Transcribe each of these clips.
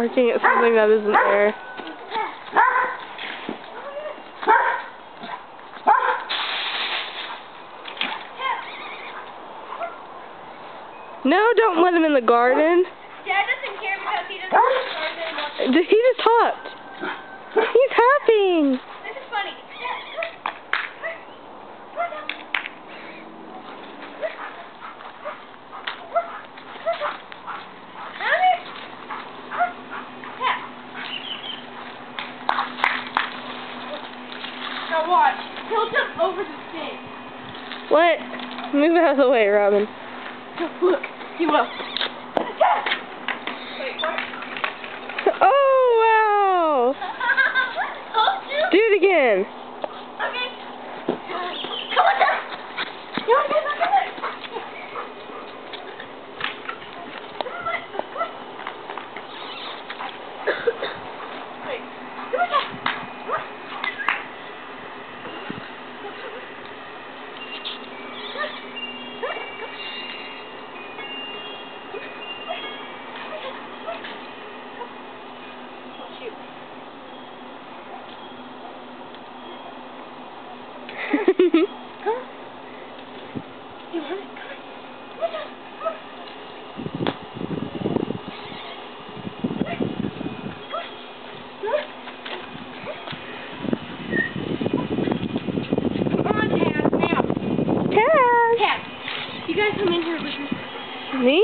barking at something that isn't there. No, don't let him in the garden. Dad doesn't care because he doesn't. He just hopped. He's hopping. This is funny. Now watch. He'll jump over the thing. What? Move out of the way, Robin. Look, he will. Oh, wow. Do it again. Okay. Come on, Dad. You want to get back in there? Wait. Come on, Dad. You guys come in here with me. Me?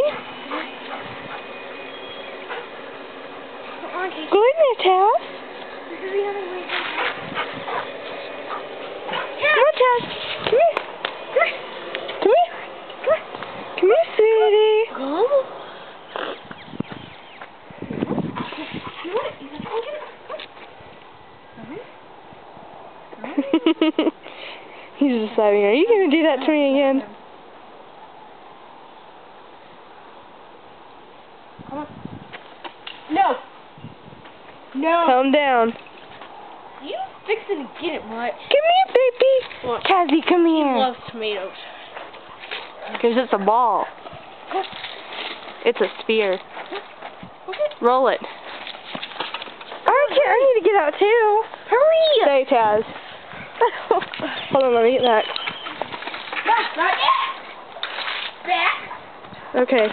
Come on, Casey. Go in there, Taz. This is the other way. Come on, Taz. Come here. Come here. Come here, sweetie. Come. He's deciding, are you going to do that to me again? Come on. No. No. Calm down. You fixing to get it right. Come here, baby. Look. Tazzy, come He here. loves tomatoes. Because it's a ball. It's a sphere. Roll it. I need to get out too. Hurry! Stay, Taz. Hold on, let me get back. Back, not yet. Back. Okay.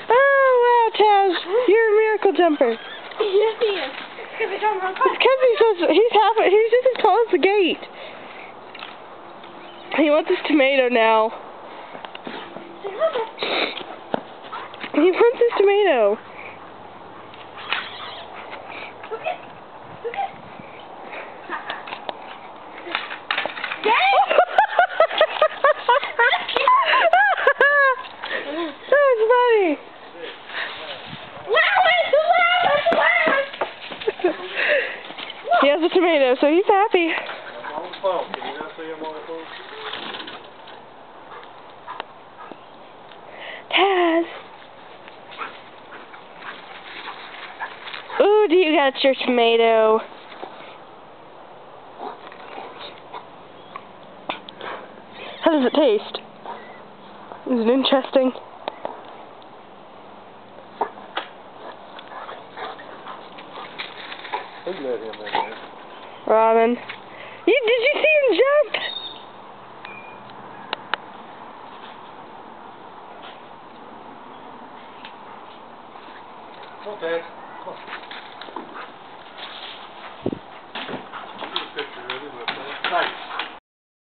Oh, wow, Taz. You're a miracle jumper. Yes, he is. Because he's on the wrong It's because he's just as tall as the gate. He wants his tomato now. He wants his tomato. That's funny. He has a tomato, so he's happy. I'm on the phone. Can you not see him on the phone? Taz. Ooh, do you got your tomato? How does it taste? Is it interesting? Who let him in there? Robin. Did you see him jump? Come on, Dad. Come on.